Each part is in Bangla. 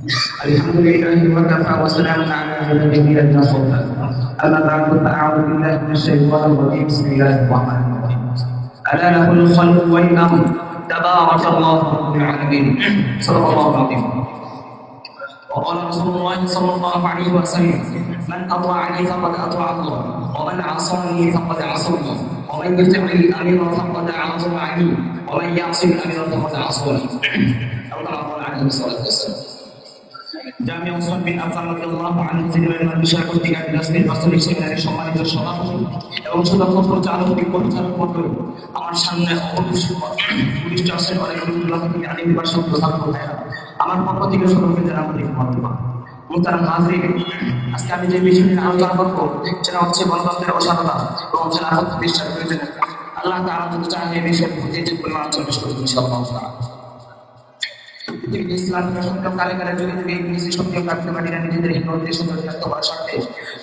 Alhamdulillah wa kafa wa salamun ala ibadihi al-mustafa. Amma ba'du fa'a'udhu billahi minash shaitanir rajim. Bismillahirrahmanirrahim. Ala lahul khalqu wal amr. Tabarakallahu rabbul alamin. Sallallahu alaihi wasallam. وقال رسول الله صلى الله عليه وسلم من أطاعني فقد أطاع الله ومن عصاني فقد عصى الله ومن يطع الأمير فقد أطاعني ومن يعصي الأمير فقد عصاني أو كما قال عليه الصلاة والسلام Jamia Osman বিন আফফান রাদিয়াল্লাহু আনহু থেকে বিষয় পত্রিকা বিলাসের বাস্তবিক সেমিনারের সম্মানিত সভাপতি এবং সুদক্ষ পরিচালক পরিচালক মণ্ডলী আমার সামনে পুলিশ ট্রাস্টের অনেক লোকগুলো থেকে আলী বিভাষণ প্রধান ভাইরা আমার পক্ষ থেকে সকলকে জানাবো মর্তবা মুহতারাম হাজরিন, আজকে আমি যে বিষয় নিয়ে আলোচনা করবো সেটা হচ্ছে গণতন্ত্রের অসারতা এবং খেলাফত প্রতিষ্ঠার প্রয়োজনীয়তা। আল্লাহ তাআলা যদি চান এই বিষয়ে যে পরিমাণ আলোচনা করবো ইনশাআল্লাহ। ইসলামের সত্য কালেকালের যুগে থেকে ইংরেজি সক্রিয় রাখতে পারি না, নিজেদের হিন্দুদের সৌন্দর্য করার স্বার্থে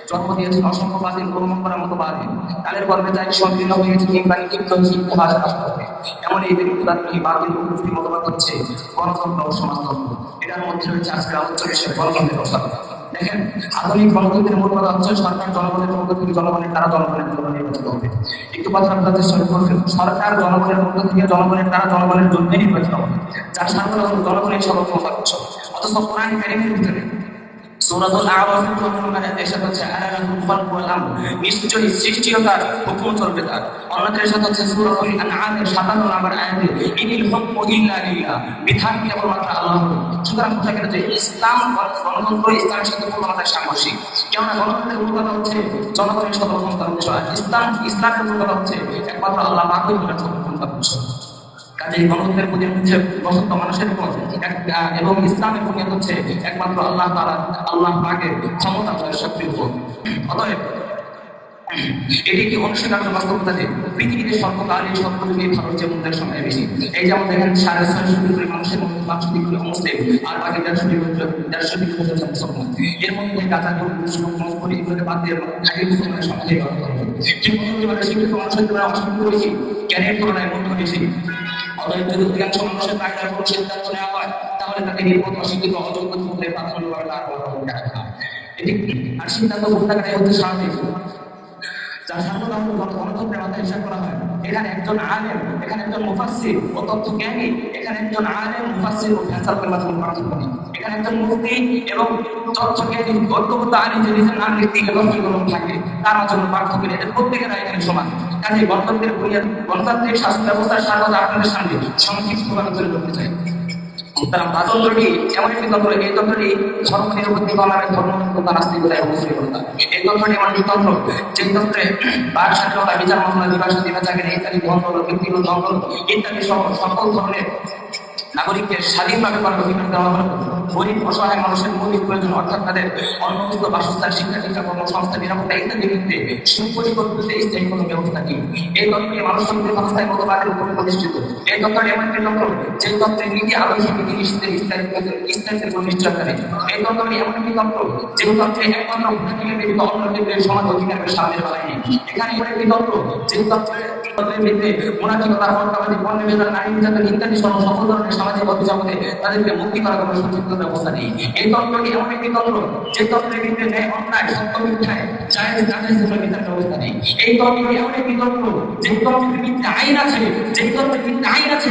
জন্ম দিয়েছেন অসংখ্য বাতিল অনুমান করার মতো বাতিল কালের গর্বে যাই সংকীর্ণ হয়েছে কিংবা নিক্ষিপ্ত ইতিহাস রাষ্ট্রপতি এমন এই ব্যক্তিগত বাতিল উপস্থিতি মতবাদ হচ্ছে গণতন্ত্র ও সমাজতন্ত্র। এটার মধ্যে রয়েছে আজকের আলোচ্য বিষয় গণতন্ত্রের অসারতা। দেখেন, আধুনিক গণতন্ত্রের মূল কথা হচ্ছে সরকার জনগণের মধ্য থেকে জনগণের দ্বারা জনগণের জন্য নির্বাচিত হবে। একটু কথা আপনাদের চেষ্টা করবেন, সরকার জনগণের মধ্য থেকে জনগণের দ্বারা জনগণের জন্য নির্বাচিত হবে, যার সাধারণ জনগণের সর্বোচ্চ উৎস। অথচ কোরআন কারীমের ভিতরে সূরাতুল আরাফের বর্ণনায় এসে হচ্ছে আলালাহুল খালকু ওয়াল আমর, নিশ্চয়ই সৃষ্টি ও তার হুকুম চলবে তার। অন্যদের সাথে হচ্ছে সূরাতুল আনআমের 57 নম্বর আয়াতে ইনিল হুকমু ইল্লা লিল্লাহ, বিধান কেবলমাত্র আল্লাহর। সুতরাং বোঝা গেল যে ইসলাম গণতন্ত্র ইসলামের সাথে পূর্ণমাত্রায় সাংঘর্ষিক। কেননা গণতন্ত্রের মূল কথা হচ্ছে জনগণের সর্বক্ষমতার উৎস, ইসলামের মূল কথা হচ্ছে একমাত্র আল্লাহ পাকই হলেন সর্বক্ষমতার উৎস। কাজে গণতন্ত্রের প্রতি হচ্ছে বসন্ত মানুষের উপর এবং ইসলামের বুনিয়াদ হচ্ছে একমাত্র আল্লাহ তাআলা আল্লাহ পাকের ক্ষমতা শক্তির উপর। অতএব এটি কি অনুষ্ঠিত বাস্তবতা যে পৃথিবীতে সর্বকালীন সর্বযুগে ভারত যেমন দেশ সংখ্যা বেশি। এই যেমন দেখেন 650 কোটি মানুষের মধ্যে 500 কোটি মুসলিম আর বাকি 150 কোটি মুসলমান। এর মধ্যে গাজা কোটি এগুলোকে বাদ দিয়ে আগে মুসলমানের সংখ্যা শিক্ষিত মানুষের তুলনায় অসংখ্য বেশি, জ্ঞানের তুলনায় মূল্য বেশি। অতএব যদি অধিকাংশ মানুষের প্রাণের কোনো সিদ্ধান্ত নেওয়া হয় তাহলে তাকে নির্বোধ অশিক্ষিত অযোগ্য বলে প্রাথমিকভাবে তার এটি আর সিদ্ধান্ত গ্রহণ করাই হচ্ছে স্বাভাবিক। যার সাধারণত গণতন্ত্রের মাথায় হিসাব করা হয় এখানে একজন আলেম, এখানে একজন মুফাসসির ও তত্ত্বজ্ঞানী, এখানে একজন আলেম মুফাসসির ও ফয়সালা মাধ্যমে পার্থক্য নেই। এখানে একজন মুফতি এবং তত্ত্বজ্ঞানী ঐক্যবদ্ধ আলেম যে নিজের নাম নীতি এবং থাকে তার জন্য পার্থক্য নেই, এদের প্রত্যেকেরা এখানে সমান। কাজে গণতন্ত্রের বুনিয়াদ গণতান্ত্রিক শাসন ব্যবস্থার স্বার্থে আপনাদের সামনে সংক্ষিপ্তভাবে তুলে ধরতে চাই। সুতরাং তন্ত্রটি এমন একটি তন্ত্র, এই তন্ত্রটি ধর্মনিরপেক্ষ নামে ধর্মনিরপেক্ষ নাস্তিকতা এবং মুসলিমতা। এই তন্ত্রটি এমন একটি তন্ত্র যে তন্ত্রে বাক স্বাধীনতা, বিচার মামলা, বিভাষা দিবাচাকের ইত্যাদি দ্বন্দ্ব, ব্যক্তিগত দ্বন্দ্ব ইত্যাদি সকল ধরনের নাগরিককে স্বাধীনভাবে কর্মবিধান দেওয়া হলো। গরিব অসহায় মানুষের মৌলিক প্রয়োজন অর্থাৎ তাদের অন্নবস্ত্র, বাসস্থান, শিক্ষা, কর্মসংস্থান, নিরাপত্তা ইত্যাদি ক্ষেত্রে সুপরিকল্পিত স্থায়ী কোনো ব্যবস্থা কি। এই তন্ত্রটি মানুষের ব্যবস্থায় মতবাদের উপরে প্রতিষ্ঠিত। এই তন্ত্রটি এমন একটি তন্ত্র যে তন্ত্রের নীতি আদর্শ নীতি স্থায়িত্বের কোনো নিশ্চয়তা নেই। এই তন্ত্রটি এমন একটি তন্ত্র যে তন্ত্রে একমাত্র ভোটাধিকার ব্যতীত অন্য ক্ষেত্রে সমাজ অধিকারের সামনে বাড়ায় নেই। এখানে এমন একটি তন্ত্র যে তন্ত্রের ভিত্তিতে মোনাফিকতা, হত্যাবাদী, বন্যবিধান, নারী নির্যাতন ইত্যাদি সহ সকল ধরনের সামাজিক অভিযোগে তাদেরকে মুক্তি করার কোনো সুযোগ ব্যবস্থা নেই। এই তন্ত্রটি এমন একটি তন্ত্র যে তন্ত্রের ভিত্তিতে ন্যায় অন্যায় সত্য মিথ্যায় জায়েজ নাজায়েজের বিচার ব্যবস্থা নেই। এই তন্ত্রটি এমন একটি তন্ত্র যে তন্ত্রের ভিত্তিতে আইন আছে, যে তন্ত্রের ভিত্তিতে আইন আছে